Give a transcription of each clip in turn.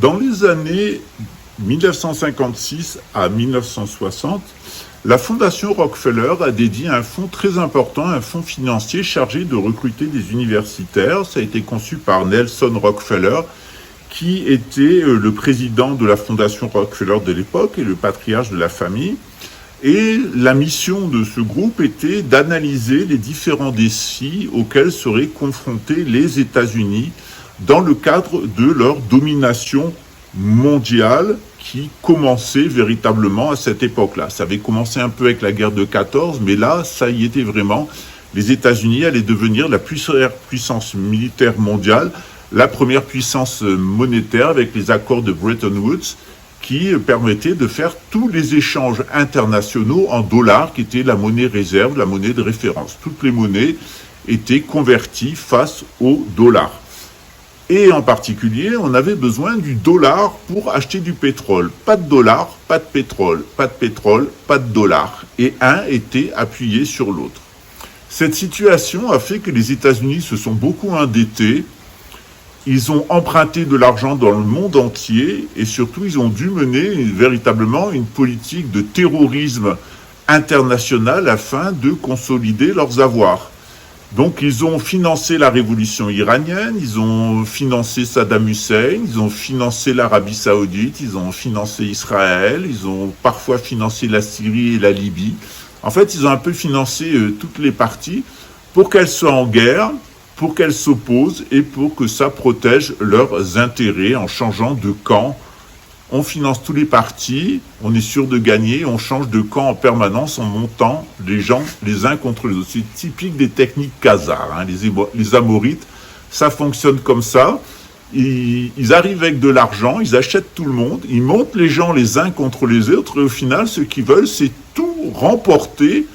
Dans les années 1956 à 1960, la Fondation Rockefeller a dédié un fonds très important, un fonds financier chargé de recruter des universitaires. Ça a été conçu par Nelson Rockefeller, qui était le président de la Fondation Rockefeller de l'époque et le patriarche de la famille. Et la mission de ce groupe était d'analyser les différents défis auxquels seraient confrontés les États-Unis dans le cadre de leur domination mondiale qui commençait véritablement à cette époque-là. Ça avait commencé un peu avec la guerre de 14, mais là, ça y était vraiment. Les États-Unis allaient devenir la puissance militaire mondiale, la première puissance monétaire avec les accords de Bretton Woods qui permettaient de faire tous les échanges internationaux en dollars, qui était la monnaie réserve, la monnaie de référence. Toutes les monnaies étaient converties face au dollar. Et en particulier, on avait besoin du dollar pour acheter du pétrole. Pas de dollar, pas de pétrole, pas de pétrole, pas de dollar. Et un était appuyé sur l'autre. Cette situation a fait que les États-Unis se sont beaucoup endettés. Ils ont emprunté de l'argent dans le monde entier et surtout, ils ont dû mener véritablement une politique de terrorisme international afin de consolider leurs avoirs. Donc, ils ont financé la révolution iranienne, ils ont financé Saddam Hussein, ils ont financé l'Arabie Saoudite, ils ont financé Israël, ils ont parfois financé la Syrie et la Libye. En fait, ils ont un peu financé toutes les parties pour qu'elles soient en guerre, pour qu'elles s'opposent et pour que ça protège leurs intérêts en changeant de camp. On finance tous les partis, on est sûr de gagner, on change de camp en permanence en montant les gens les uns contre les autres. C'est typique des techniques khazars, hein. Les Amorites, ça fonctionne comme ça. Ils arrivent avec de l'argent, ils achètent tout le monde, ils montent les gens les uns contre les autres et au final, ce qu'ils veulent, c'est tout remporter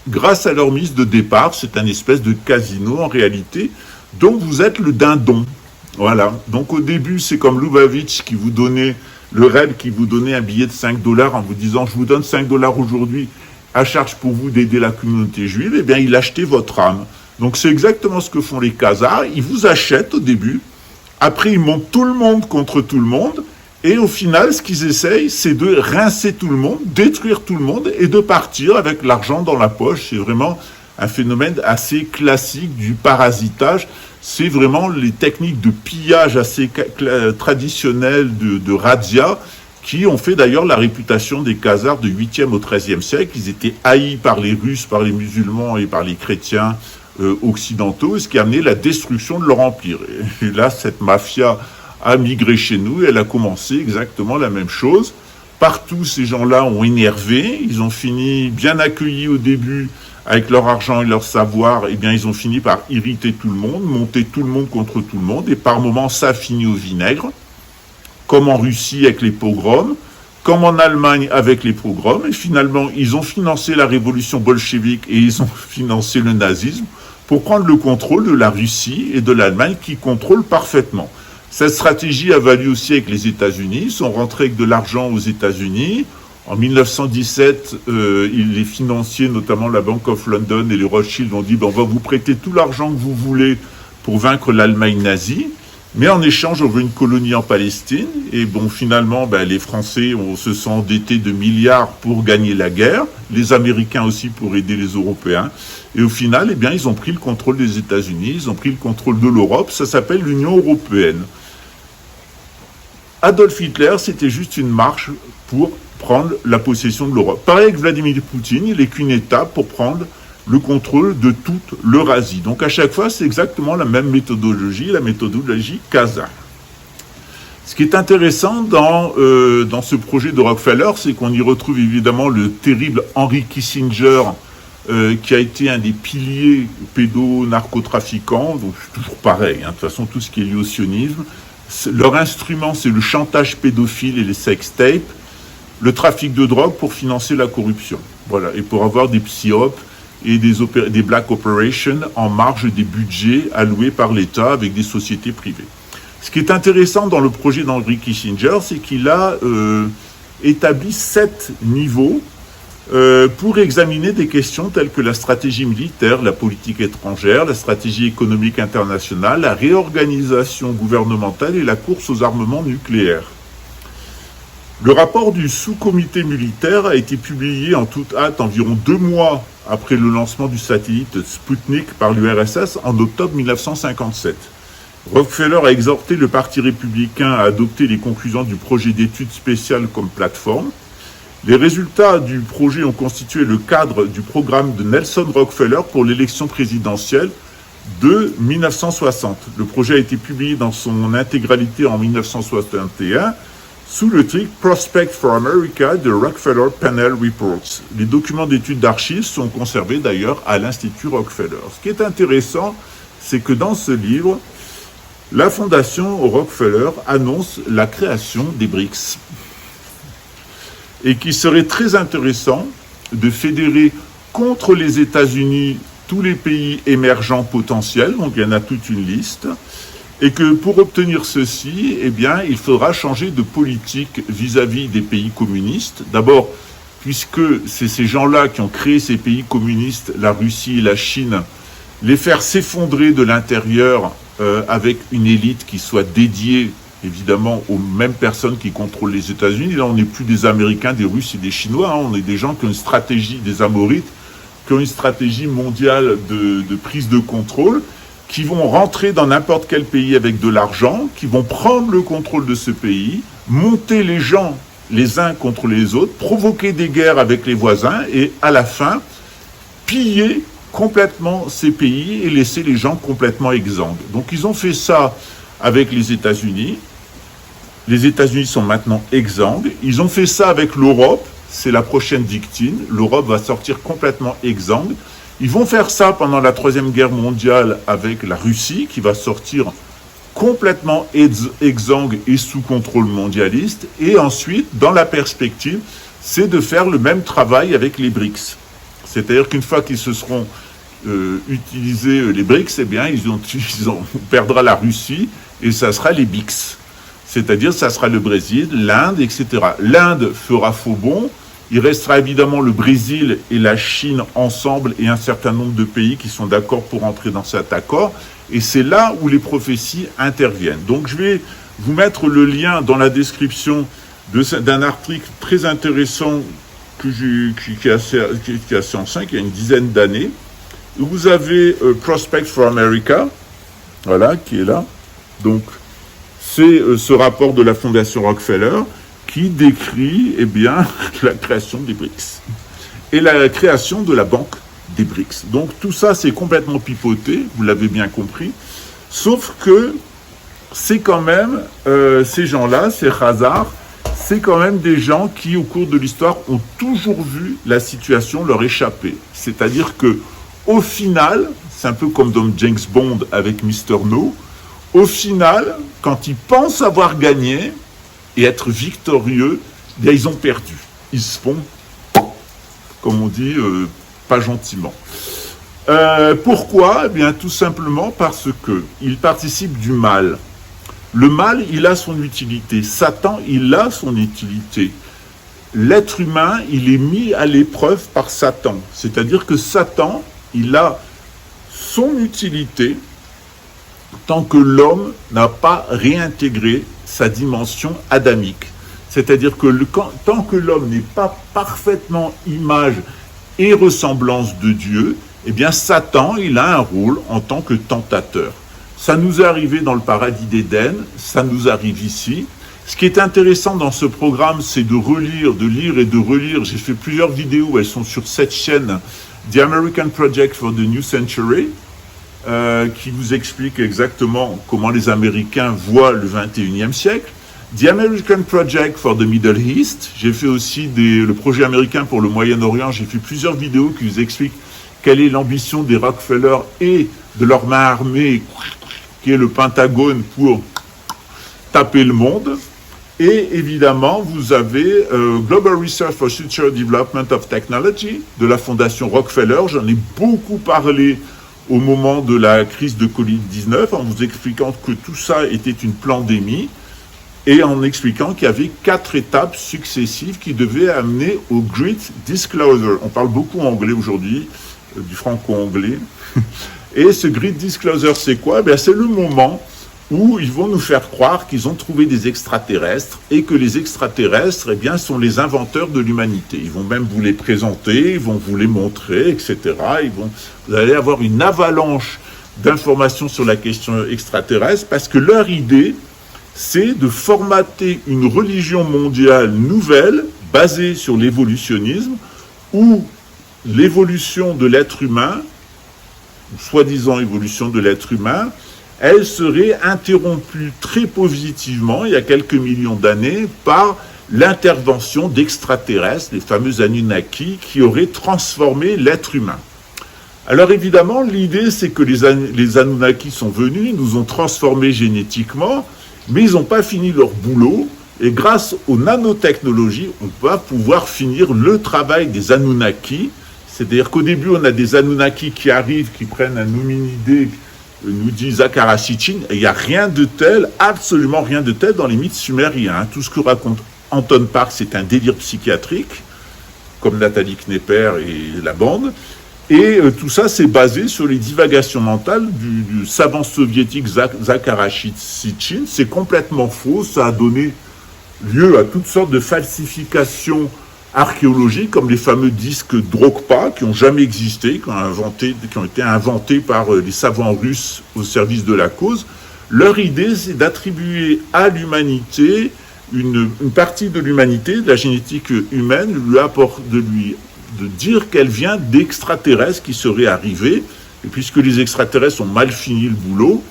grâce à leur mise de départ. C'est un espèce de casino en réalité, dont vous êtes le dindon. Voilà. Donc au début, c'est comme Lubavitch qui vous donnait le RED qui vous donnait un billet de 5 $ en vous disant « je vous donne 5 $ aujourd'hui à charge pour vous d'aider la communauté juive », eh bien il achetait votre âme. Donc c'est exactement ce que font les Khazars, ils vous achètent au début, après ils montent tout le monde contre tout le monde, et au final ce qu'ils essayent c'est de rincer tout le monde, détruire tout le monde et de partir avec l'argent dans la poche. C'est vraiment un phénomène assez classique du parasitage. C'est vraiment les techniques de pillage assez traditionnelles de razzia qui ont fait d'ailleurs la réputation des Khazars du 8e au 13e siècle. Ils étaient haïs par les Russes, par les musulmans et par les chrétiens occidentaux, ce qui a amené la destruction de leur empire. Et là, cette mafia a migré chez nous et elle a commencé exactement la même chose. Partout, ces gens-là ont énervé, ils ont fini bien accueillis au début avec leur argent et leur savoir, eh bien, ils ont fini par irriter tout le monde, monter tout le monde contre tout le monde, et par moments, ça finit au vinaigre, comme en Russie avec les pogroms, comme en Allemagne avec les pogroms, et finalement, ils ont financé la révolution bolchevique et ils ont financé le nazisme pour prendre le contrôle de la Russie et de l'Allemagne qui contrôlent parfaitement. Cette stratégie a valu aussi avec les États-Unis, ils sont rentrés avec de l'argent aux États-Unis. En 1917, les financiers, notamment la Bank of London et les Rothschild, ont dit on va vous prêter tout l'argent que vous voulez pour vaincre l'Allemagne nazie, mais en échange, on veut une colonie en Palestine. Et bon, finalement, les Français se sont endettés de milliards pour gagner la guerre, les Américains aussi pour aider les Européens. Et au final, eh bien, ils ont pris le contrôle des États-Unis, ils ont pris le contrôle de l'Europe, ça s'appelle l'Union européenne. Adolf Hitler, c'était juste une marche pour prendre la possession de l'Europe. Pareil avec Vladimir Poutine, il n'est qu'une étape pour prendre le contrôle de toute l'Eurasie. Donc à chaque fois, c'est exactement la même méthodologie, la méthodologie khazare. Ce qui est intéressant dans ce projet de Rockefeller, c'est qu'on y retrouve évidemment le terrible Henry Kissinger, qui a été un des piliers pédo-narcotrafiquants, donc c'est toujours pareil, hein, de toute façon tout ce qui est lié au sionisme. Leur instrument, c'est le chantage pédophile et les sextapes, le trafic de drogue pour financer la corruption. Voilà, et pour avoir des psyop et des black operations en marge des budgets alloués par l'État avec des sociétés privées. Ce qui est intéressant dans le projet d'Henry Kissinger, c'est qu'il a établi 7 niveaux pour examiner des questions telles que la stratégie militaire, la politique étrangère, la stratégie économique internationale, la réorganisation gouvernementale et la course aux armements nucléaires. Le rapport du sous-comité militaire a été publié en toute hâte environ 2 mois après le lancement du satellite Sputnik par l'URSS en octobre 1957. Rockefeller a exhorté le Parti républicain à adopter les conclusions du projet d'études spéciales comme plateforme. Les résultats du projet ont constitué le cadre du programme de Nelson Rockefeller pour l'élection présidentielle de 1960. Le projet a été publié dans son intégralité en 1961 sous le titre Prospect for America de Rockefeller Panel Reports. Les documents d'études d'archives sont conservés d'ailleurs à l'Institut Rockefeller. Ce qui est intéressant, c'est que dans ce livre, la fondation Rockefeller annonce la création des BRICS. Et qu'il serait très intéressant de fédérer contre les États-Unis tous les pays émergents potentiels, donc il y en a toute une liste, et que pour obtenir ceci, eh bien, il faudra changer de politique vis-à-vis des pays communistes. D'abord, puisque c'est ces gens-là qui ont créé ces pays communistes, la Russie et la Chine, les faire s'effondrer de l'intérieur avec une élite qui soit dédiée évidemment aux mêmes personnes qui contrôlent les États-Unis. Là, on n'est plus des Américains, des Russes et des Chinois, on est des gens qui ont une stratégie, des Amorites, qui ont une stratégie mondiale de prise de contrôle, qui vont rentrer dans n'importe quel pays avec de l'argent, qui vont prendre le contrôle de ce pays, monter les gens les uns contre les autres, provoquer des guerres avec les voisins et à la fin, piller complètement ces pays et laisser les gens complètement exsangues. Donc ils ont fait ça avec les États-Unis. Les États-Unis sont maintenant exsangues. Ils ont fait ça avec l'Europe. C'est la prochaine victime. L'Europe va sortir complètement exsangue. Ils vont faire ça pendant la Troisième Guerre mondiale avec la Russie, qui va sortir complètement exsangue et sous contrôle mondialiste. Et ensuite, dans la perspective, c'est de faire le même travail avec les BRICS. C'est-à-dire qu'une fois qu'ils se seront utilisés, les BRICS, eh bien, on perdra la Russie et ça sera les BICS. C'est-à-dire, ça sera le Brésil, l'Inde, etc. L'Inde fera faux bond. Il restera évidemment le Brésil et la Chine ensemble et un certain nombre de pays qui sont d'accord pour entrer dans cet accord. Et c'est là où les prophéties interviennent. Donc je vais vous mettre le lien dans la description d'un article très intéressant qui est assez ancien, qui a une dizaine d'années. Vous avez Prospect for America, voilà, qui est là. Donc c'est ce rapport de la Fondation Rockefeller qui décrit eh bien, la création des BRICS et la création de la banque des BRICS. Donc tout ça, c'est complètement pipoté, vous l'avez bien compris, sauf que c'est quand même, ces gens-là, ces Khazars, c'est quand même des gens qui, au cours de l'histoire, ont toujours vu la situation leur échapper. C'est-à-dire que, au final, c'est un peu comme dans James Bond avec Mr. No, au final, quand ils pensent avoir gagné, et être victorieux, bien, ils ont perdu. Ils se font, comme on dit, pas gentiment. Pourquoi ? Eh bien, tout simplement parce qu'ils participent du mal. Le mal, il a son utilité. Satan, il a son utilité. L'être humain, il est mis à l'épreuve par Satan. C'est-à-dire que Satan, il a son utilité tant que l'homme n'a pas réintégré sa dimension adamique. C'est-à-dire que tant que l'homme n'est pas parfaitement image et ressemblance de Dieu, eh bien Satan, il a un rôle en tant que tentateur. Ça nous est arrivé dans le paradis d'Éden, ça nous arrive ici. Ce qui est intéressant dans ce programme, c'est de lire et de relire. J'ai fait plusieurs vidéos, elles sont sur cette chaîne, The American Project for the New Century, qui vous explique exactement comment les Américains voient le 21e siècle. The American Project for the Middle East, j'ai fait aussi le projet américain pour le Moyen-Orient, j'ai fait plusieurs vidéos qui vous expliquent quelle est l'ambition des Rockefeller et de leur main armée, qui est le Pentagone, pour taper le monde. Et évidemment, vous avez Global Research for Future Development of Technology de la Fondation Rockefeller. J'en ai beaucoup parlé au moment de la crise de Covid-19, en vous expliquant que tout ça était une pandémie. et en expliquant qu'il y avait 4 étapes successives qui devaient amener au Great Disclosure. On parle beaucoup anglais aujourd'hui, du franco-anglais. Et ce Great Disclosure, c'est quoi? C'est le moment où ils vont nous faire croire qu'ils ont trouvé des extraterrestres et que les extraterrestres, sont les inventeurs de l'humanité. Ils vont même vous les présenter, ils vont vous les montrer, etc. Vous allez avoir une avalanche d'informations sur la question extraterrestre parce que leur idée, c'est de formater une religion mondiale nouvelle basée sur l'évolutionnisme où l'évolution de l'être humain, soi-disant évolution de l'être humain, elle serait interrompue très positivement, il y a quelques millions d'années, par l'intervention d'extraterrestres, les fameux Anunnaki, qui auraient transformé l'être humain. Alors évidemment, l'idée, c'est que les Anunnaki sont venus, ils nous ont transformés génétiquement, mais ils n'ont pas fini leur boulot, et grâce aux nanotechnologies, on va pouvoir finir le travail des Anunnaki, c'est-à-dire qu'au début, on a des Anunnaki qui arrivent, qui prennent un hominidé, nous dit Zachara Sitchin, et il n'y a rien de tel, absolument rien de tel dans les mythes sumériens. Tout ce que raconte Anton Park, c'est un délire psychiatrique, comme Nathalie Knepper et la bande, et tout ça, c'est basé sur les divagations mentales du savant soviétique Zachara Sitchin. C'est complètement faux, ça a donné lieu à toutes sortes de falsifications archéologiques, comme les fameux disques Drogpa, qui n'ont jamais existé, qui ont été inventés par les savants russes au service de la cause. Leur idée, c'est d'attribuer à l'humanité une partie de l'humanité, de la génétique humaine, de dire qu'elle vient d'extraterrestres qui seraient arrivés. Et puisque les extraterrestres ont mal fini le boulot,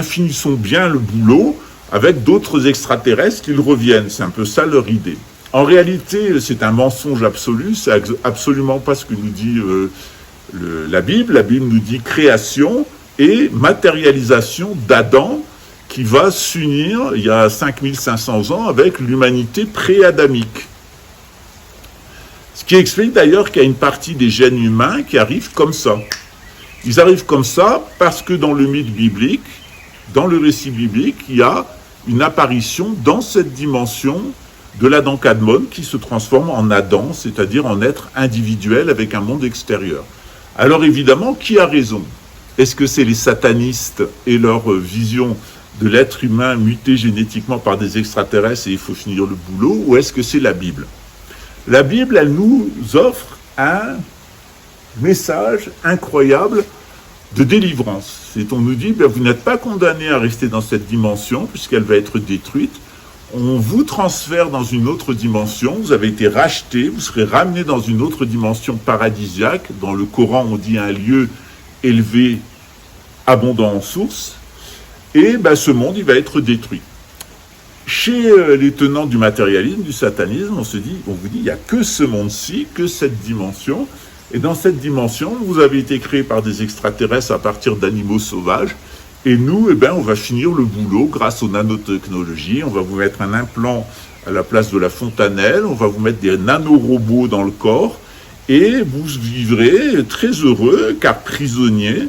finissons bien le boulot avec d'autres extraterrestres qui reviennent. C'est un peu ça leur idée. En réalité, c'est un mensonge absolu, c'est absolument pas ce que nous dit la Bible. La Bible nous dit création et matérialisation d'Adam qui va s'unir il y a 5500 ans avec l'humanité pré-adamique. Ce qui explique d'ailleurs qu'il y a une partie des gènes humains qui arrivent comme ça. Ils arrivent comme ça parce que dans le mythe biblique, dans le récit biblique, il y a une apparition dans cette dimension de l'Adam Kadmon qui se transforme en Adam, c'est-à-dire en être individuel avec un monde extérieur. Alors évidemment, qui a raison? Est-ce que c'est les satanistes et leur vision de l'être humain muté génétiquement par des extraterrestres et il faut finir le boulot, ou est-ce que c'est la Bible? La Bible, elle nous offre un message incroyable de délivrance. On nous dit, vous n'êtes pas condamné à rester dans cette dimension puisqu'elle va être détruite. On vous transfère dans une autre dimension, vous avez été racheté, vous serez ramené dans une autre dimension paradisiaque. Dans le Coran, on dit un lieu élevé, abondant en sources. Et ce monde, il va être détruit. Chez les tenants du matérialisme, du satanisme, on vous dit, il n'y a que ce monde-ci, que cette dimension. Et dans cette dimension, vous avez été créé par des extraterrestres à partir d'animaux sauvages. Et nous, on va finir le boulot grâce aux nanotechnologies. On va vous mettre un implant à la place de la fontanelle. On va vous mettre des nanorobots dans le corps. Et vous vivrez très heureux, car prisonnier,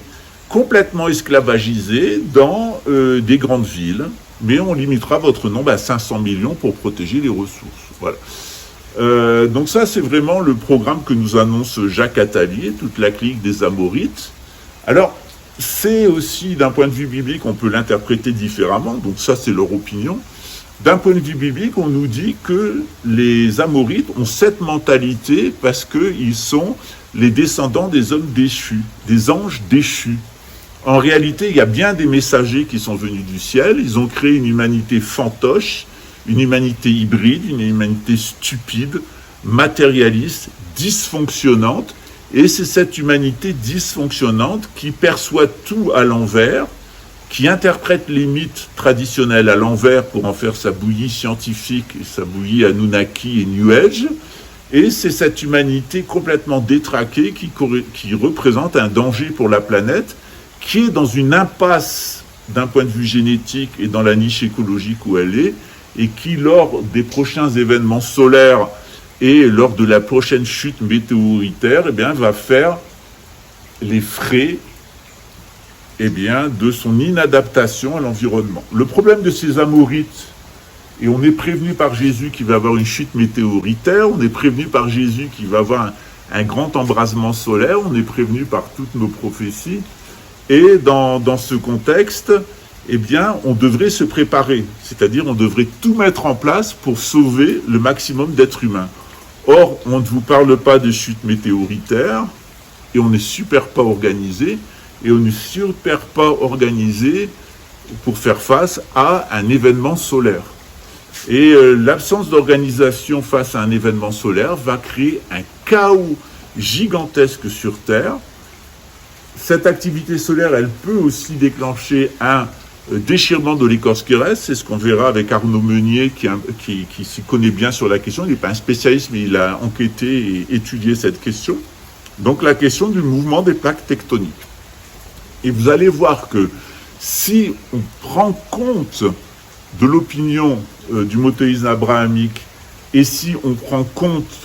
complètement esclavagisé dans des grandes villes. Mais on limitera votre nombre à 500 millions pour protéger les ressources. Voilà. Donc ça, c'est vraiment le programme que nous annonce Jacques Attali et toute la clique des Amorites. Alors, c'est aussi, d'un point de vue biblique, on peut l'interpréter différemment, donc ça, c'est leur opinion. D'un point de vue biblique, on nous dit que les Amorites ont cette mentalité parce qu'ils sont les descendants des hommes déchus, des anges déchus. En réalité, il y a bien des messagers qui sont venus du ciel, ils ont créé une humanité fantoche, une humanité hybride, une humanité stupide, matérialiste, dysfonctionnante, et c'est cette humanité dysfonctionnante qui perçoit tout à l'envers, qui interprète les mythes traditionnels à l'envers pour en faire sa bouillie scientifique et sa bouillie Anunnaki et New Age, et c'est cette humanité complètement détraquée qui représente un danger pour la planète, qui est dans une impasse d'un point de vue génétique et dans la niche écologique où elle est, et qui, lors des prochains événements solaires et lors de la prochaine chute météoritaire, va faire les frais de son inadaptation à l'environnement. Le problème de ces Amorites et on est prévenu par Jésus qu'il va y avoir une chute météoritaire, on est prévenu par Jésus qu'il va y avoir un grand embrasement solaire, on est prévenu par toutes nos prophéties, et dans ce contexte, eh bien, on devrait se préparer, c'est-à-dire on devrait tout mettre en place pour sauver le maximum d'êtres humains. Or, on ne vous parle pas de chute météoritaire, et on n'est super pas organisé, et on n'est super pas organisé pour faire face à un événement solaire. Et l'absence d'organisation face à un événement solaire va créer un chaos gigantesque sur Terre. Cette activité solaire, elle peut aussi déclencher un déchirement de l'écorce terrestre. C'est ce qu'on verra avec Arnaud Meunier qui s'y connaît bien sur la question. Il n'est pas un spécialiste, mais il a enquêté et étudié cette question. Donc la question du mouvement des plaques tectoniques. Et vous allez voir que si on prend compte de l'opinion du monothéisme abrahamique et si on prend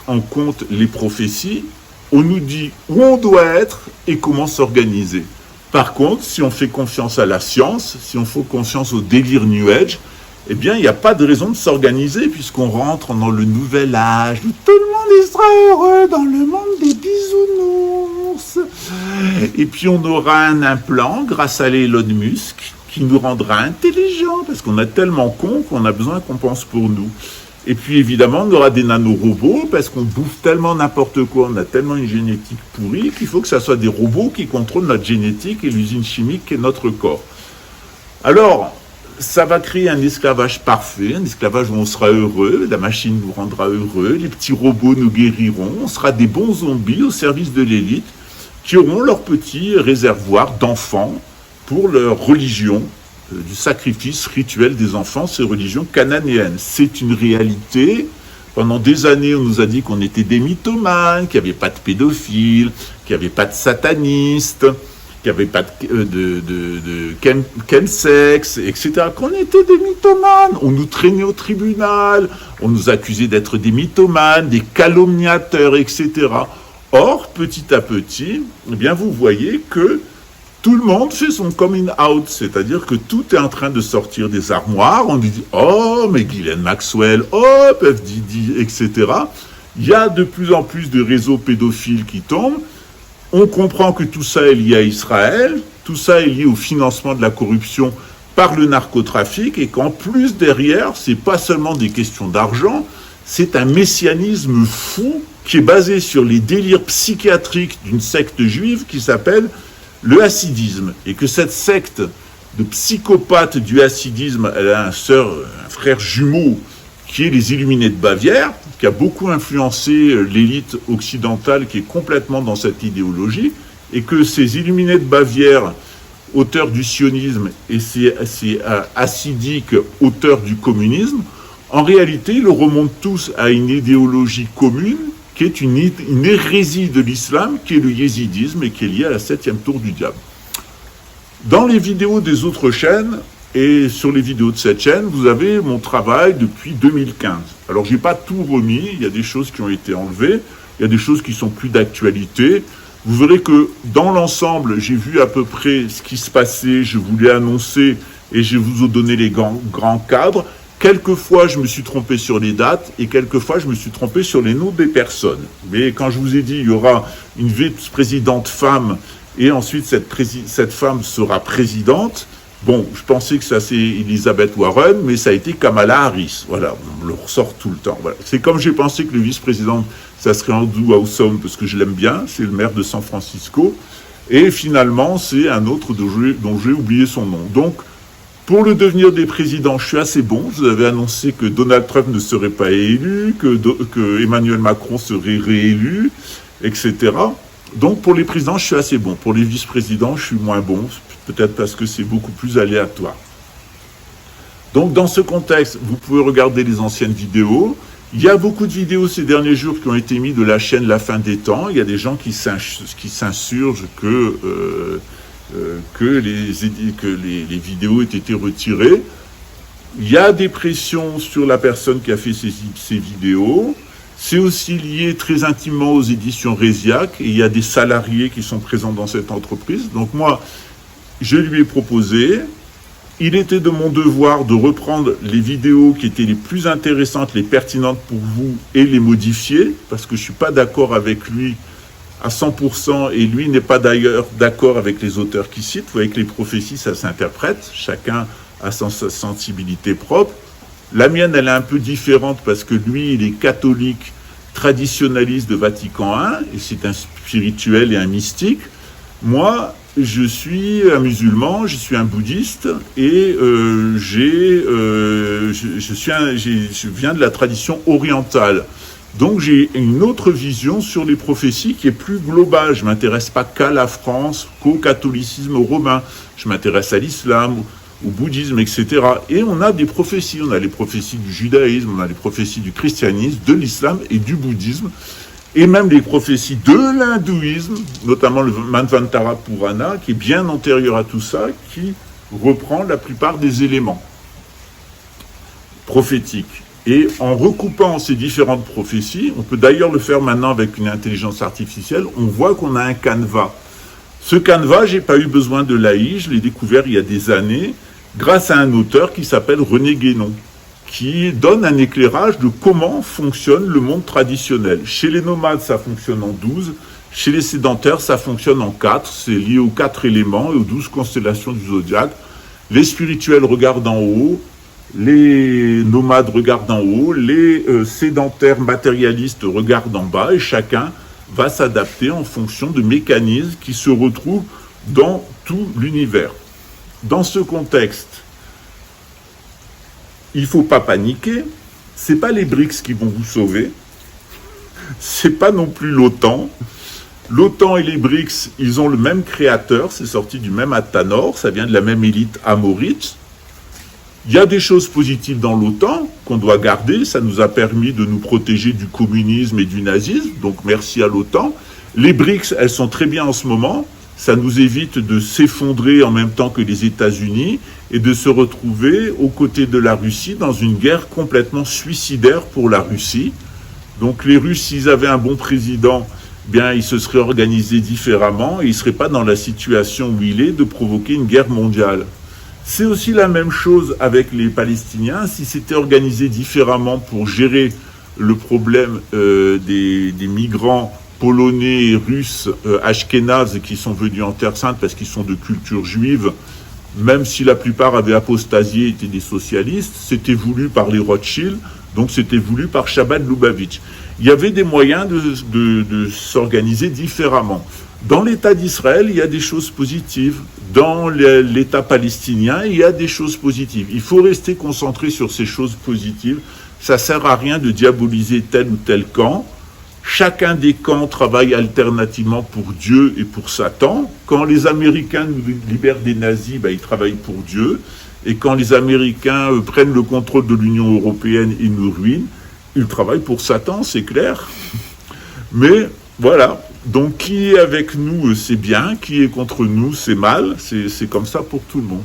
en compte les prophéties, on nous dit où on doit être et comment s'organiser. Par contre, si on fait confiance à la science, si on fait confiance au délire New Age, eh bien, il n'y a pas de raison de s'organiser puisqu'on rentre dans le nouvel âge où tout le monde sera heureux dans le monde des bisounours. Et puis, on aura un implant grâce à Elon Musk qui nous rendra intelligents parce qu'on est tellement cons qu'on a besoin qu'on pense pour nous. Et puis, évidemment, on aura des nanorobots parce qu'on bouffe tellement n'importe quoi, on a tellement une génétique pourrie qu'il faut que ça soit des robots qui contrôlent notre génétique et l'usine chimique qui est notre corps. Alors, ça va créer un esclavage parfait, un esclavage où on sera heureux, la machine nous rendra heureux, les petits robots nous guériront, on sera des bons zombies au service de l'élite qui auront leur petit réservoir d'enfants pour leur religion, du sacrifice rituel des enfants, ces religions cananéennes. C'est une réalité. Pendant des années, on nous a dit qu'on était des mythomanes, qu'il n'y avait pas de pédophiles, qu'il n'y avait pas de satanistes, qu'il n'y avait pas de chemsex, etc. Qu'on était des mythomanes. On nous traînait au tribunal, on nous accusait d'être des mythomanes, des calomniateurs, etc. Or, petit à petit, eh bien, vous voyez que tout le monde fait son coming out, c'est-à-dire que tout est en train de sortir des armoires. On dit « Oh, mais Ghislaine Maxwell, oh, Puff Didi, etc. » Il y a de plus en plus de réseaux pédophiles qui tombent. On comprend que tout ça est lié à Israël, tout ça est lié au financement de la corruption par le narcotrafic, et qu'en plus derrière, c'est pas seulement des questions d'argent, c'est un messianisme fou qui est basé sur les délires psychiatriques d'une secte juive qui s'appelle le hassidisme, et que cette secte de psychopathes du hassidisme, elle a un frère jumeau qui est les Illuminés de Bavière, qui a beaucoup influencé l'élite occidentale qui est complètement dans cette idéologie, et que ces Illuminés de Bavière, auteurs du sionisme, et ces hassidiques, auteurs du communisme, en réalité, ils remontent tous à une idéologie commune qui est une hérésie de l'islam, qui est le yézidisme et qui est lié à la 7e tour du diable. Dans les vidéos des autres chaînes, et sur les vidéos de cette chaîne, vous avez mon travail depuis 2015. Alors, je n'ai pas tout remis, il y a des choses qui ont été enlevées, il y a des choses qui sont plus d'actualité. Vous verrez que, dans l'ensemble, j'ai vu à peu près ce qui se passait, je vous l'ai annoncé, et je vous ai donné les grands cadres. Quelquefois, je me suis trompé sur les dates et quelquefois, je me suis trompé sur les noms des personnes. Mais quand je vous ai dit il y aura une vice-présidente femme et ensuite cette femme sera présidente, bon, je pensais que ça c'est Elizabeth Warren, mais ça a été Kamala Harris. Voilà, on le ressort tout le temps. Voilà. C'est comme j'ai pensé que le vice-président, ça serait Andrew Hawthorne parce que je l'aime bien, c'est le maire de San Francisco. Et finalement, c'est un autre dont j'ai oublié son nom. Donc, pour le devenir des présidents, je suis assez bon. Je vous avais annoncé que Donald Trump ne serait pas élu, que Emmanuel Macron serait réélu, etc. Donc, pour les présidents, je suis assez bon. Pour les vice-présidents, je suis moins bon, peut-être parce que c'est beaucoup plus aléatoire. Donc, dans ce contexte, vous pouvez regarder les anciennes vidéos. Il y a beaucoup de vidéos ces derniers jours qui ont été mises de la chaîne La Fin des Temps. Il y a des gens qui s'insurgent que les vidéos aient été retirées. Il y a des pressions sur la personne qui a fait ces vidéos. C'est aussi lié très intimement aux éditions Résiac, et il y a des salariés qui sont présents dans cette entreprise. Donc moi, je lui ai proposé Il était de mon devoir de reprendre les vidéos qui étaient les plus intéressantes, les pertinentes pour vous et les modifier, parce que je ne suis pas d'accord avec lui à 100% et lui n'est pas d'ailleurs d'accord avec les auteurs qu'il cite. Vous voyez que les prophéties, ça s'interprète, chacun a sa sensibilité propre. La mienne, elle est un peu différente parce que lui, il est catholique, traditionnaliste de Vatican I, et c'est un spirituel et un mystique. Moi, je suis un musulman, je suis un bouddhiste et je viens de la tradition orientale. Donc j'ai une autre vision sur les prophéties qui est plus globale. Je ne m'intéresse pas qu'à la France, qu'au catholicisme romain. Je m'intéresse à l'islam, au bouddhisme, etc. Et on a des prophéties. On a les prophéties du judaïsme, on a les prophéties du christianisme, de l'islam et du bouddhisme. Et même les prophéties de l'hindouisme, notamment le Manvantara Purana, qui est bien antérieur à tout ça, qui reprend la plupart des éléments prophétiques. Et en recoupant ces différentes prophéties, on peut d'ailleurs le faire maintenant avec une intelligence artificielle, on voit qu'on a un canevas. Ce canevas, j'ai pas eu besoin de l'AI, je l'ai découvert il y a des années, grâce à un auteur qui s'appelle René Guénon, qui donne un éclairage de comment fonctionne le monde traditionnel. Chez les nomades, ça fonctionne en 12, chez les sédentaires, ça fonctionne en 4, c'est lié aux 4 éléments et aux 12 constellations du zodiaque. Les spirituels regardent en haut, les nomades regardent en haut, les sédentaires matérialistes regardent en bas, et chacun va s'adapter en fonction de mécanismes qui se retrouvent dans tout l'univers. Dans ce contexte, il ne faut pas paniquer, ce n'est pas les BRICS qui vont vous sauver, ce n'est pas non plus l'OTAN. L'OTAN et les BRICS, ils ont le même créateur, c'est sorti du même Athanor, ça vient de la même élite amorite. Il y a des choses positives dans l'OTAN qu'on doit garder, ça nous a permis de nous protéger du communisme et du nazisme, donc merci à l'OTAN. Les BRICS, elles sont très bien en ce moment, ça nous évite de s'effondrer en même temps que les États-Unis et de se retrouver aux côtés de la Russie dans une guerre complètement suicidaire pour la Russie. Donc les Russes, s'ils avaient un bon président, bien ils se seraient organisés différemment et ils ne seraient pas dans la situation où il est de provoquer une guerre mondiale. C'est aussi la même chose avec les Palestiniens. Si c'était organisé différemment pour gérer le problème des migrants polonais et russes ashkénazes qui sont venus en Terre Sainte parce qu'ils sont de culture juive, même si la plupart avaient apostasié, étaient des socialistes, c'était voulu par les Rothschild, donc c'était voulu par Shabbat Lubavitch. Il y avait des moyens de s'organiser différemment. Dans l'État d'Israël, il y a des choses positives. Dans l'État palestinien, il y a des choses positives. Il faut rester concentré sur ces choses positives. Ça ne sert à rien de diaboliser tel ou tel camp. Chacun des camps travaille alternativement pour Dieu et pour Satan. Quand les Américains nous libèrent des nazis, ils travaillent pour Dieu. Et quand les Américains prennent le contrôle de l'Union européenne et nous ruinent, ils travaillent pour Satan, c'est clair. Mais voilà. Donc qui est avec nous, c'est bien. Qui est contre nous, c'est mal. C'est comme ça pour tout le monde.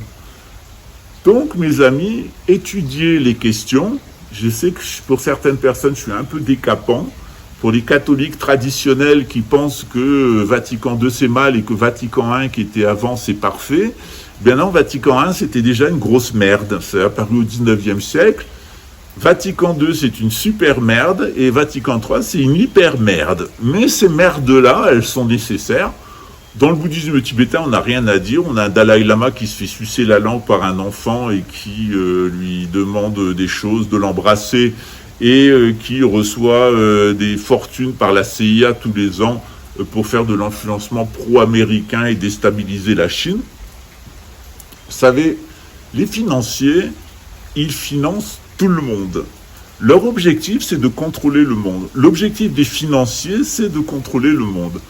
Donc, mes amis, étudiez les questions. Je sais que pour certaines personnes, je suis un peu décapant. Pour les catholiques traditionnels qui pensent que Vatican II c'est mal et que Vatican I qui était avant c'est parfait, bien non, Vatican I c'était déjà une grosse merde. C'est apparu au 19e siècle. Vatican II c'est une super merde et Vatican III c'est une hyper merde. Mais ces merdes-là, elles sont nécessaires. Dans le bouddhisme tibétain, on n'a rien à dire. On a un Dalai Lama qui se fait sucer la langue par un enfant et qui lui demande des choses, de l'embrasser, et qui reçoit des fortunes par la CIA tous les ans pour faire de l'influencement pro-américain et déstabiliser la Chine. Vous savez, les financiers, ils financent tout le monde. Leur objectif, c'est de contrôler le monde. L'objectif des financiers, c'est de contrôler le monde.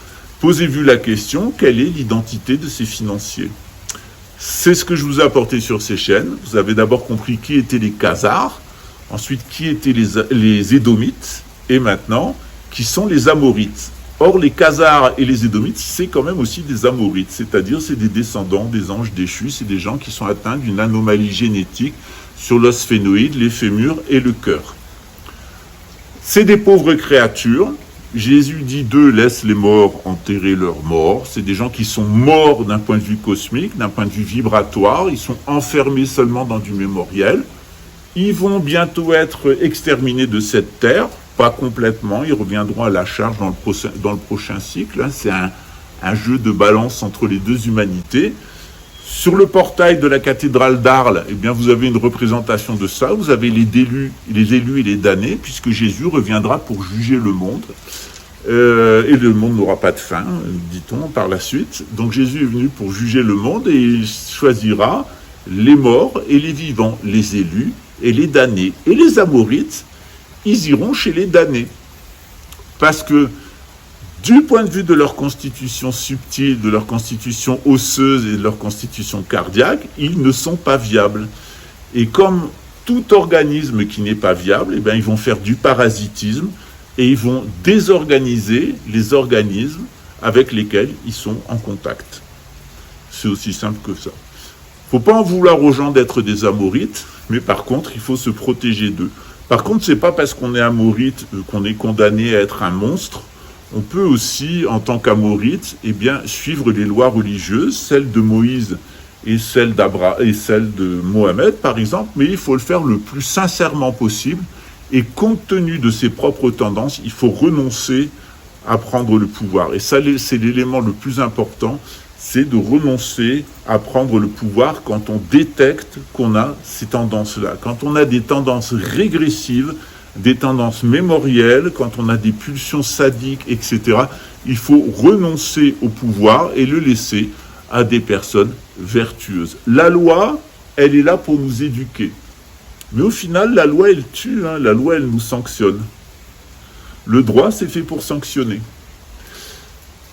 Posez-vous la question, quelle est l'identité de ces financiers ? C'est ce que je vous ai apporté sur ces chaînes. Vous avez d'abord compris qui étaient les Khazars, ensuite qui étaient les Édomites, et maintenant, qui sont les Amorites. Or, les Khazars et les Édomites, c'est quand même aussi des Amorites, c'est-à-dire c'est des descendants des anges déchus, c'est des gens qui sont atteints d'une anomalie génétique sur l'os sphénoïde, les fémurs et le cœur. C'est des pauvres créatures, Jésus dit d'eux, laisse les morts enterrer leurs morts. C'est des gens qui sont morts d'un point de vue cosmique, d'un point de vue vibratoire. Ils sont enfermés seulement dans du mémoriel. Ils vont bientôt être exterminés de cette terre, pas complètement. Ils reviendront à la charge dans le prochain cycle. C'est un jeu de balance entre les deux humanités. Sur le portail de la cathédrale d'Arles, eh bien, vous avez une représentation de ça. Vous avez les élus et les damnés, puisque Jésus reviendra pour juger le monde. Et le monde n'aura pas de fin, dit-on, par la suite. Donc Jésus est venu pour juger le monde et il choisira les morts et les vivants, les élus et les damnés. Et les Amorites, ils iront chez les damnés. Parce que du point de vue de leur constitution subtile, de leur constitution osseuse et de leur constitution cardiaque, ils ne sont pas viables. Et comme tout organisme qui n'est pas viable, eh bien, ils vont faire du parasitisme et ils vont désorganiser les organismes avec lesquels ils sont en contact. C'est aussi simple que ça. Il ne faut pas en vouloir aux gens d'être des amorites, mais par contre, il faut se protéger d'eux. Par contre, ce n'est pas parce qu'on est amorite qu'on est condamné à être un monstre. On peut aussi, en tant qu'amorite, eh bien, suivre les lois religieuses, celles de Moïse et celles de Mohammed, par exemple, mais il faut le faire le plus sincèrement possible. Et compte tenu de ses propres tendances, il faut renoncer à prendre le pouvoir. Et ça, c'est l'élément le plus important, c'est de renoncer à prendre le pouvoir quand on détecte qu'on a ces tendances-là. Quand on a des tendances régressives, des tendances mémorielles, quand on a des pulsions sadiques, etc., il faut renoncer au pouvoir et le laisser à des personnes vertueuses. La loi, elle est là pour nous éduquer. Mais au final, la loi, elle tue, la loi, elle nous sanctionne. Le droit, c'est fait pour sanctionner.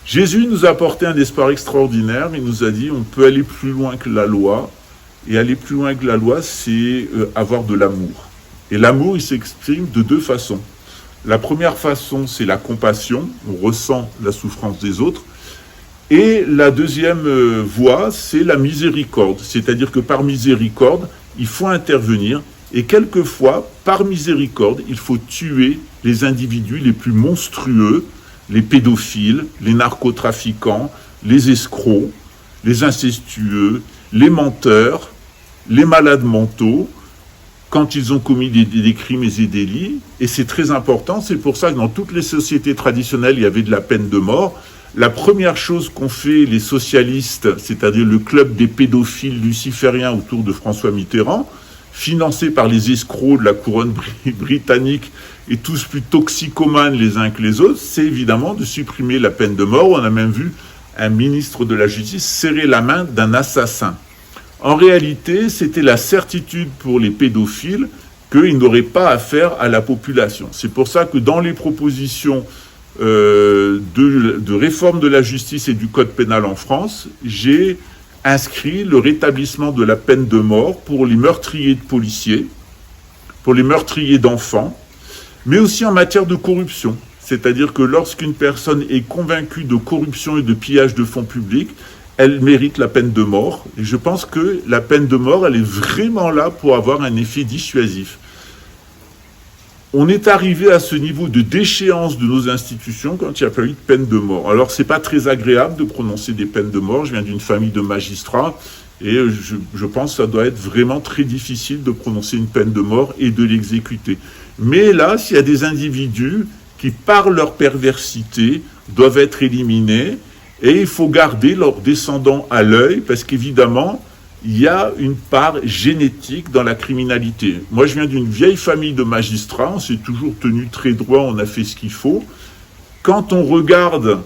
Jésus nous a apporté un espoir extraordinaire. Il nous a dit, on peut aller plus loin que la loi. Et aller plus loin que la loi, c'est avoir de l'amour. Et l'amour, il s'exprime de deux façons. La première façon, c'est la compassion. On ressent la souffrance des autres. Et la deuxième voie, c'est la miséricorde. C'est-à-dire que par miséricorde, il faut intervenir. Et quelquefois, par miséricorde, il faut tuer les individus les plus monstrueux, les pédophiles, les narcotrafiquants, les escrocs, les incestueux, les menteurs, les malades mentaux, quand ils ont commis des crimes et des délits. Et c'est très important, c'est pour ça que dans toutes les sociétés traditionnelles, il y avait de la peine de mort. La première chose qu'ont fait les socialistes, c'est-à-dire le club des pédophiles lucifériens autour de François Mitterrand, financés par les escrocs de la couronne britannique et tous plus toxicomanes les uns que les autres, c'est évidemment de supprimer la peine de mort. On a même vu un ministre de la Justice serrer la main d'un assassin. En réalité, c'était la certitude pour les pédophiles qu'ils n'auraient pas affaire à la population. C'est pour ça que dans les propositions de réforme de la justice et du code pénal en France, j'ai inscrit le rétablissement de la peine de mort pour les meurtriers de policiers, pour les meurtriers d'enfants, mais aussi en matière de corruption. C'est-à-dire que lorsqu'une personne est convaincue de corruption et de pillage de fonds publics, elle mérite la peine de mort. Et je pense que la peine de mort, elle est vraiment là pour avoir un effet dissuasif. On est arrivé à ce niveau de déchéance de nos institutions quand il n'y a pas eu de peine de mort. Alors, c'est pas très agréable de prononcer des peines de mort. Je viens d'une famille de magistrats et je pense que ça doit être vraiment très difficile de prononcer une peine de mort et de l'exécuter. Mais là, s'il y a des individus qui, par leur perversité, doivent être éliminés, et il faut garder leurs descendants à l'œil parce qu'évidemment, il y a une part génétique dans la criminalité. Moi, je viens d'une vieille famille de magistrats, on s'est toujours tenu très droit, on a fait ce qu'il faut. Quand on regarde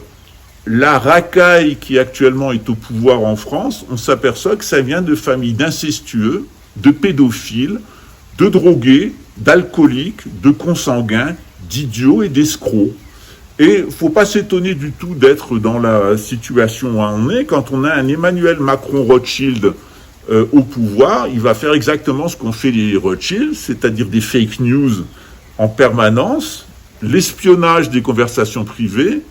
la racaille qui actuellement est au pouvoir en France, on s'aperçoit que ça vient de familles d'incestueux, de pédophiles, de drogués, d'alcooliques, de consanguins, d'idiots et d'escrocs. Et il ne faut pas s'étonner du tout d'être dans la situation où on est. Quand on a un Emmanuel Macron Rothschild au pouvoir, il va faire exactement ce qu'ont fait les Rothschild, c'est-à-dire des fake news en permanence, l'espionnage des conversations privées,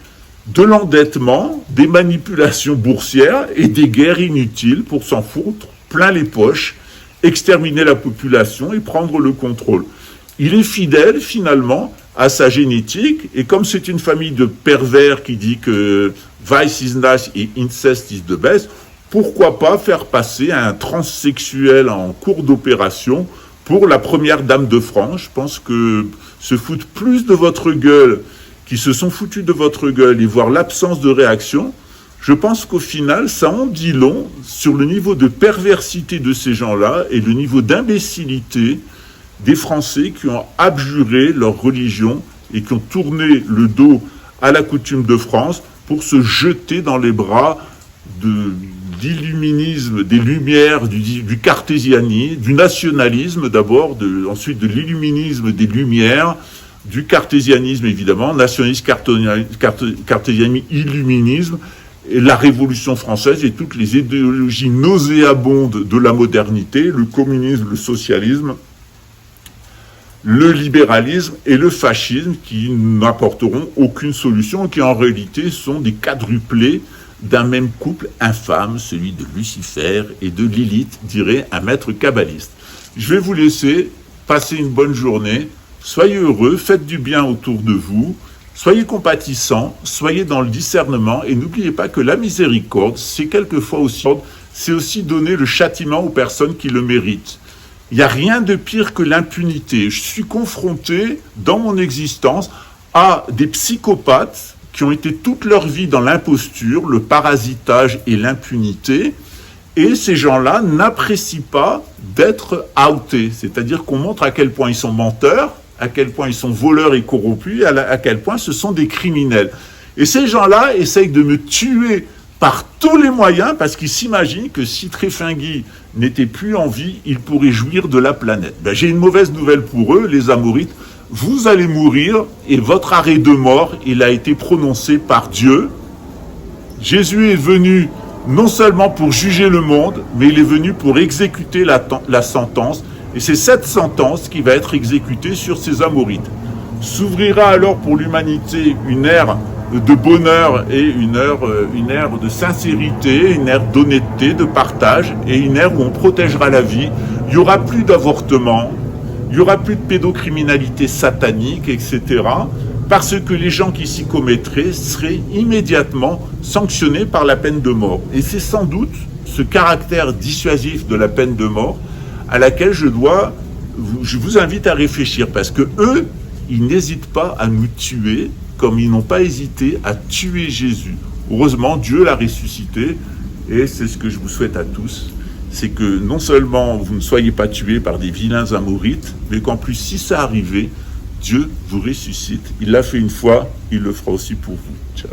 de l'endettement, des manipulations boursières et des guerres inutiles pour s'en foutre plein les poches, exterminer la population et prendre le contrôle. il est fidèle finalement à sa génétique, et comme c'est une famille de pervers qui dit que vice is nice et incest is the best, pourquoi pas faire passer un transsexuel en cours d'opération pour la première dame de France. Je pense que se foutent plus de votre gueule, qui se sont foutus de votre gueule, et voir l'absence de réaction, je pense qu'au final, ça en dit long sur le niveau de perversité de ces gens-là et le niveau d'imbécilité des Français qui ont abjuré leur religion et qui ont tourné le dos à la coutume de France pour se jeter dans les bras d'illuminisme, des Lumières, du cartésianisme, du nationalisme d'abord, ensuite de l'illuminisme des Lumières, du cartésianisme évidemment, nationalisme, cartésianisme, illuminisme, et la Révolution française et toutes les idéologies nauséabondes de la modernité, le communisme, le socialisme, le libéralisme et le fascisme qui n'apporteront aucune solution et qui en réalité sont des quadruplés d'un même couple infâme, celui de Lucifer et de Lilith, dirait un maître kabbaliste. Je vais vous laisser passer une bonne journée, soyez heureux, faites du bien autour de vous, soyez compatissants, soyez dans le discernement et n'oubliez pas que la miséricorde, c'est quelquefois aussi, c'est aussi donner le châtiment aux personnes qui le méritent. Il n'y a rien de pire que l'impunité. Je suis confronté, dans mon existence, à des psychopathes qui ont été toute leur vie dans l'imposture, le parasitage et l'impunité, et ces gens-là n'apprécient pas d'être outés, c'est-à-dire qu'on montre à quel point ils sont menteurs, à quel point ils sont voleurs et corrompus, à quel point ce sont des criminels. Et ces gens-là essayent de me tuer par tous les moyens, parce qu'ils s'imaginent que si Tréfingui n'était plus en vie, il pourrait jouir de la planète. Ben, j'ai une mauvaise nouvelle pour eux, les Amorites. Vous allez mourir, et votre arrêt de mort, il a été prononcé par Dieu. Jésus est venu non seulement pour juger le monde, mais il est venu pour exécuter la sentence, et c'est cette sentence qui va être exécutée sur ces Amorites. S'ouvrira alors pour l'humanité une ère de bonheur et une ère de sincérité, une ère d'honnêteté, de partage, et une ère où on protégera la vie. Il n'y aura plus d'avortement, il n'y aura plus de pédocriminalité satanique, etc., parce que les gens qui s'y commettraient seraient immédiatement sanctionnés par la peine de mort. Et c'est sans doute ce caractère dissuasif de la peine de mort à laquelle je vous invite à réfléchir, parce que eux, ils n'hésitent pas à nous tuer, comme ils n'ont pas hésité à tuer Jésus. Heureusement, Dieu l'a ressuscité, et c'est ce que je vous souhaite à tous, c'est que non seulement vous ne soyez pas tués par des vilains Amorites, mais qu'en plus, si ça arrivait, Dieu vous ressuscite. Il l'a fait une fois, il le fera aussi pour vous. Ciao.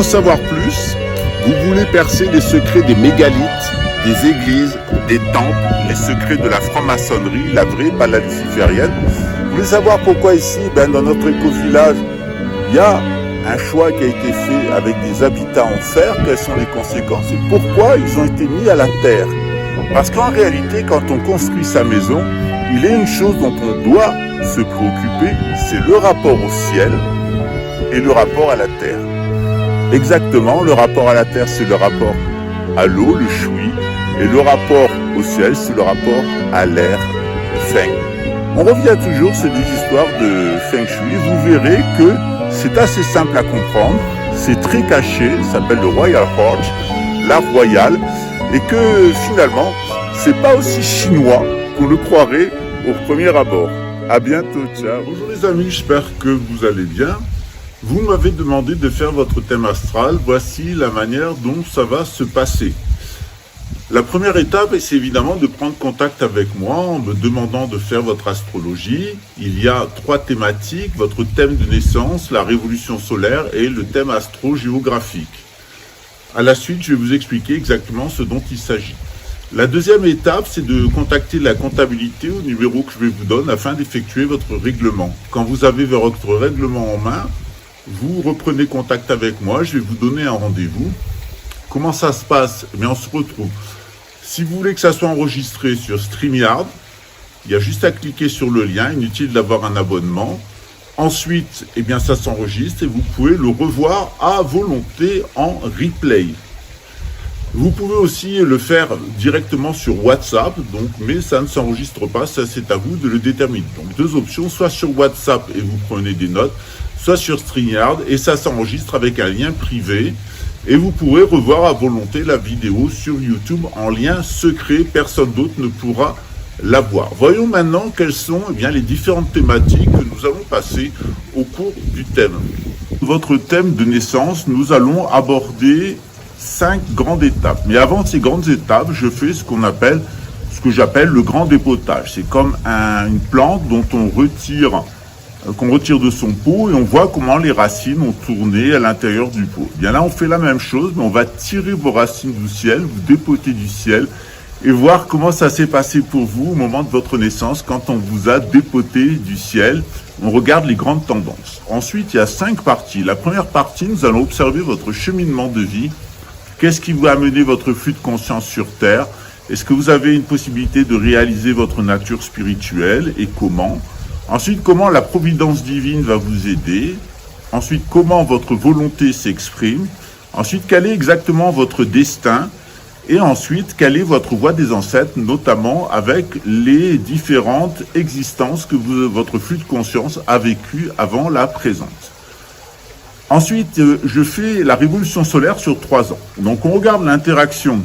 savoir plus? Vous voulez percer les secrets des mégalithes, des églises, des temples, les secrets de la franc-maçonnerie, la vraie, pas la luciférienne? Vous voulez savoir pourquoi ici, dans notre éco-village, il y a un choix qui a été fait avec des habitats en fer? Quelles sont les conséquences et pourquoi ils ont été mis à la terre? Parce qu'en réalité, quand on construit sa maison, il y a une chose dont on doit se préoccuper, c'est le rapport au ciel et le rapport à la terre. Exactement, le rapport à la terre, c'est le rapport à l'eau, le shui, et le rapport au ciel, c'est le rapport à l'air, le feng. On revient toujours sur des histoires de feng shui, vous verrez que c'est assez simple à comprendre, c'est très caché, ça s'appelle le Royal Horse, l'art royal, et que finalement, c'est pas aussi chinois qu'on le croirait au premier abord. À bientôt, ciao. Bonjour les amis, j'espère que vous allez bien. Vous m'avez demandé de faire votre thème astral, voici la manière dont ça va se passer. La première étape, c'est évidemment de prendre contact avec moi en me demandant de faire votre astrologie. Il y a 3 thématiques, votre thème de naissance, la révolution solaire et le thème astro-géographique. À la suite, je vais vous expliquer exactement ce dont il s'agit. La deuxième étape, c'est de contacter la comptabilité au numéro que je vais vous donner afin d'effectuer votre règlement. Quand vous avez votre règlement en main, vous reprenez contact avec moi, je vais vous donner un rendez-vous. Comment ça se passe? Eh bien, on se retrouve. Si vous voulez que ça soit enregistré sur StreamYard, il y a juste à cliquer sur le lien, inutile d'avoir un abonnement. Ensuite, eh bien, ça s'enregistre et vous pouvez le revoir à volonté en replay. Vous pouvez aussi le faire directement sur WhatsApp, mais ça ne s'enregistre pas, ça c'est à vous de le déterminer. Donc 2 options, soit sur WhatsApp et vous prenez des notes, soit sur StreamYard et ça s'enregistre avec un lien privé. Et vous pourrez revoir à volonté la vidéo sur YouTube en lien secret, personne d'autre ne pourra la voir. Voyons maintenant quelles sont les différentes thématiques que nous allons passer au cours du thème. Votre thème de naissance, nous allons aborder 5 grandes étapes. Mais avant ces grandes étapes, je fais ce que j'appelle le grand dépotage. C'est comme une plante dont qu'on retire de son pot et on voit comment les racines ont tourné à l'intérieur du pot. Bien là, on fait la même chose, mais on va tirer vos racines du ciel, vous dépoter du ciel et voir comment ça s'est passé pour vous au moment de votre naissance quand on vous a dépoté du ciel. On regarde les grandes tendances. Ensuite, il y a 5 parties. La première partie, nous allons observer votre cheminement de vie. Qu'est-ce qui vous a amené votre flux de conscience sur Terre? Est-ce que vous avez une possibilité de réaliser votre nature spirituelle et comment? Ensuite, comment la providence divine va vous aider? Ensuite, comment votre volonté s'exprime? Ensuite, quel est exactement votre destin? Et ensuite, quelle est votre voie des ancêtres, notamment avec les différentes existences que votre flux de conscience a vécues avant la présente. Ensuite, je fais la révolution solaire sur 3 ans. Donc, on regarde l'interaction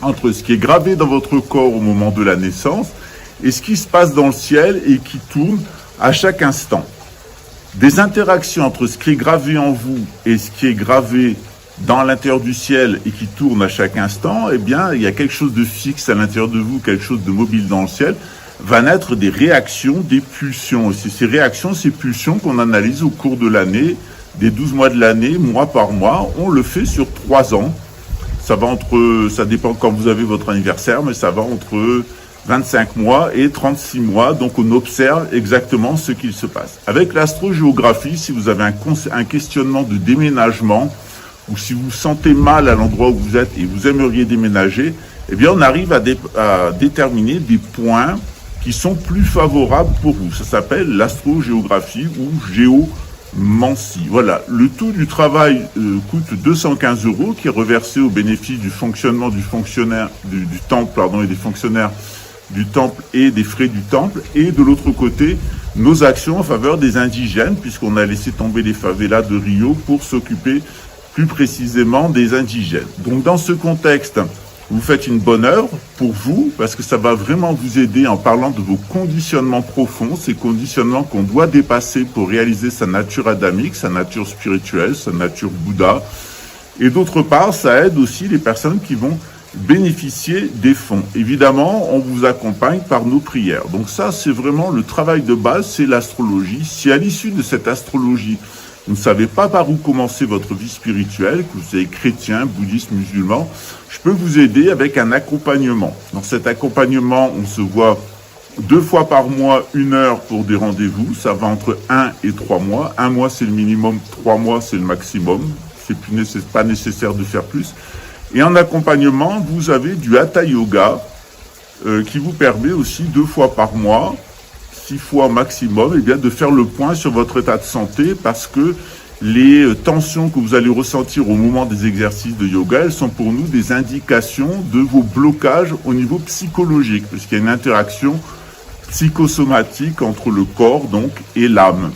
entre ce qui est gravé dans votre corps au moment de la naissance et ce qui se passe dans le ciel et qui tourne à chaque instant. Des interactions entre ce qui est gravé en vous et ce qui est gravé dans l'intérieur du ciel et qui tourne à chaque instant, il y a quelque chose de fixe à l'intérieur de vous, quelque chose de mobile dans le ciel, va naître des réactions, des pulsions. Et c'est ces réactions, ces pulsions qu'on analyse au cours de l'année, des 12 mois de l'année, mois par mois. On le fait sur 3 ans. Ça dépend quand vous avez votre anniversaire, mais ça va entre 25 mois et 36 mois. Donc, on observe exactement ce qu'il se passe. Avec l'astrogéographie, si vous avez un questionnement de déménagement ou si vous vous sentez mal à l'endroit où vous êtes et vous aimeriez déménager, on arrive à déterminer des points qui sont plus favorables pour vous. Ça s'appelle l'astrogéographie ou géomancie. Voilà, le tout du travail coûte 215 € qui est reversé au bénéfice du fonctionnement du temple et des fonctionnaires du temple et des frais du temple. Et de l'autre côté, nos actions en faveur des indigènes, puisqu'on a laissé tomber les favelas de Rio pour s'occuper plus précisément des indigènes. Donc dans ce contexte, vous faites une bonne œuvre pour vous, parce que ça va vraiment vous aider en parlant de vos conditionnements profonds, ces conditionnements qu'on doit dépasser pour réaliser sa nature adamique, sa nature spirituelle, sa nature Bouddha. Et d'autre part, ça aide aussi les personnes qui vont bénéficier des fonds. Évidemment, on vous accompagne par nos prières. Donc ça, c'est vraiment le travail de base, c'est l'astrologie. Si à l'issue de cette astrologie, vous ne savez pas par où commencer votre vie spirituelle, que vous êtes chrétien, bouddhiste, musulman, je peux vous aider avec un accompagnement. Dans cet accompagnement, on se voit 2 fois par mois, 1 heure pour des rendez-vous. Ça va entre 1 et 3 mois. 1 mois, c'est le minimum. 3 mois, c'est le maximum. C'est pas nécessaire de faire plus. Et en accompagnement, vous avez du Hatha Yoga qui vous permet aussi 2 fois par mois, 6 fois maximum, eh bien, de faire le point sur votre état de santé, parce que les tensions que vous allez ressentir au moment des exercices de yoga, elles sont pour nous des indications de vos blocages au niveau psychologique, puisqu'il y a une interaction psychosomatique entre le corps donc et l'âme.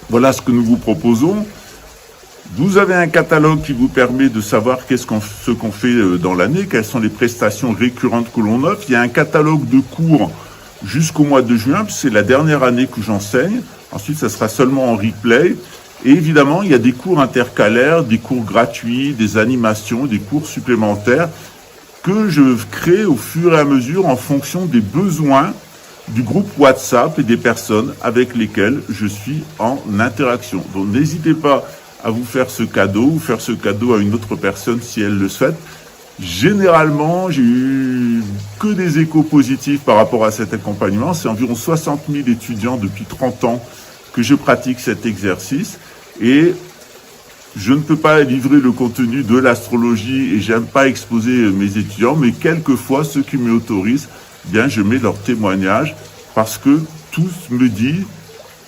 Voilà ce que nous vous proposons. Vous avez un catalogue qui vous permet de savoir ce qu'on fait dans l'année, quelles sont les prestations récurrentes que l'on offre. Il y a un catalogue de cours jusqu'au mois de juin, c'est la dernière année que j'enseigne. Ensuite, ça sera seulement en replay. Et évidemment, il y a des cours intercalaires, des cours gratuits, des animations, des cours supplémentaires que je crée au fur et à mesure en fonction des besoins du groupe WhatsApp et des personnes avec lesquelles je suis en interaction. Donc n'hésitez pas à vous faire ce cadeau ou faire ce cadeau à une autre personne si elle le souhaite. Généralement, j'ai eu que des échos positifs par rapport à cet accompagnement. C'est environ 60 000 étudiants depuis 30 ans que je pratique cet exercice. Et je ne peux pas livrer le contenu de l'astrologie et j'aime pas exposer mes étudiants, mais quelquefois, ceux qui m'autorisent, bien, je mets leur témoignage parce que tous me disent,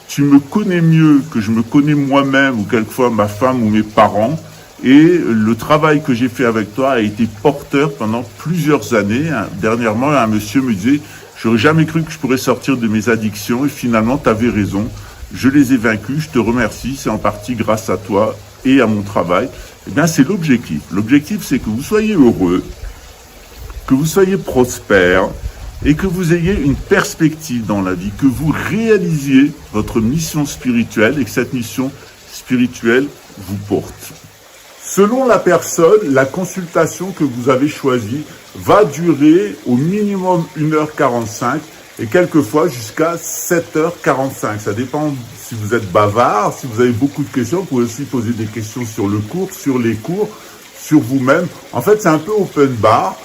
tu me connais mieux que je me connais moi-même ou quelquefois ma femme ou mes parents. Et le travail que j'ai fait avec toi a été porteur pendant plusieurs années. Dernièrement, un monsieur me disait, j'aurais jamais cru que je pourrais sortir de mes addictions et finalement, tu avais raison. Je les ai vaincus, je te remercie, c'est en partie grâce à toi et à mon travail. Eh bien, c'est l'objectif. L'objectif, c'est que vous soyez heureux, que vous soyez prospère et que vous ayez une perspective dans la vie, que vous réalisiez votre mission spirituelle et que cette mission spirituelle vous porte. Selon la personne, la consultation que vous avez choisie va durer au minimum 1h45 et quelquefois jusqu'à 7h45. Ça dépend si vous êtes bavard, si vous avez beaucoup de questions. Vous pouvez aussi poser des questions sur le cours, sur les cours, sur vous-même. En fait, c'est un peu open bar.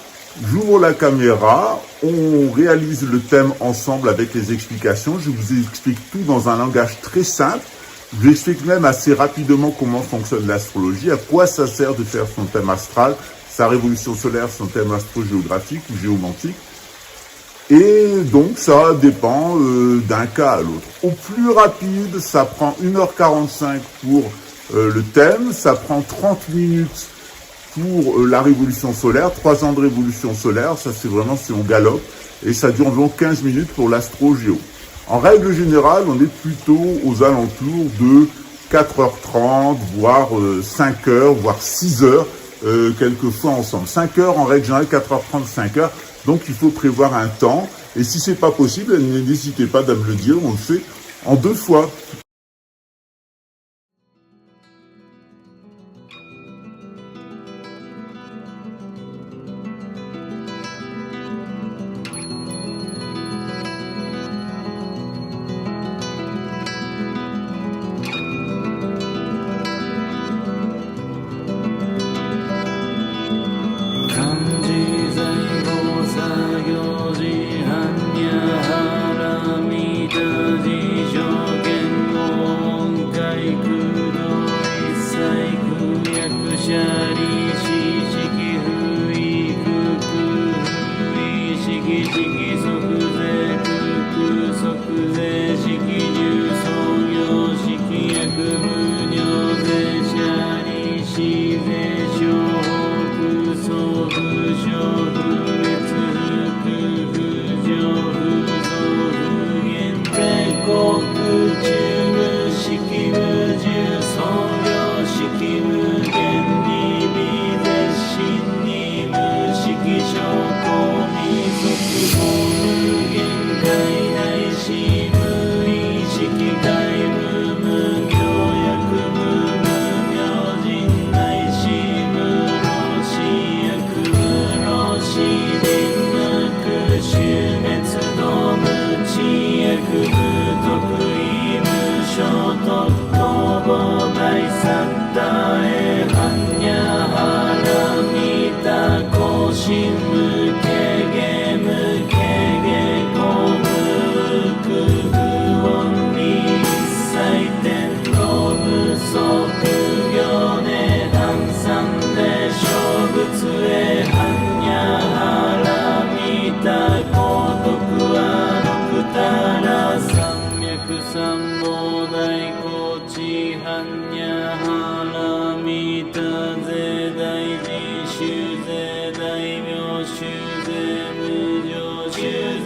J'ouvre la caméra, on réalise le thème ensemble avec les explications. Je vous explique tout dans un langage très simple. Je vous explique même assez rapidement comment fonctionne l'astrologie, à quoi ça sert de faire son thème astral, sa révolution solaire, son thème astrogéographique ou géomantique. Et donc, ça dépend d'un cas à l'autre. Au plus rapide, ça prend 1h45 pour le thème, ça prend 30 minutes pour la révolution solaire, 3 ans de révolution solaire, ça c'est vraiment si on galope, et ça dure environ 15 minutes pour l'astrogéo. En règle générale, on est plutôt aux alentours de 4h30, voire 5h, voire 6h, quelquefois ensemble. 5h en règle générale, 4h30, 5h. Donc il faut prévoir un temps. Et si c'est pas possible, n'hésitez pas à me le dire, on le fait en 2 fois. Shoko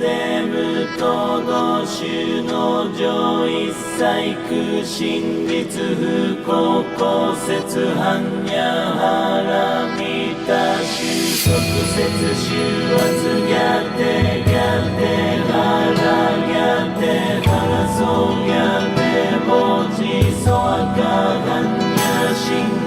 税無と同種の上一切空真実不公公説般若腹見た収束説収圧ギャテギャテ腹ギャテ腹そうギャテ墓地ソアカ般若心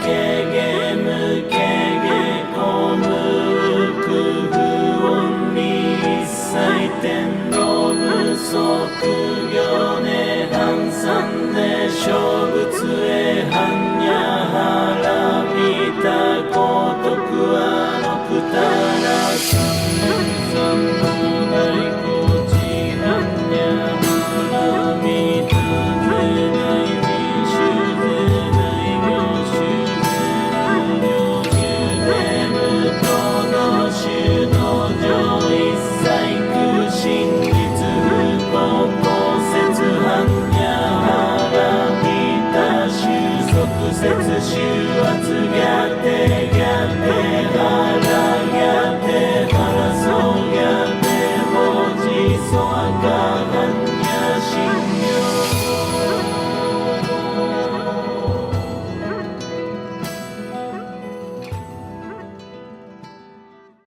経説収圧ギャテギャテ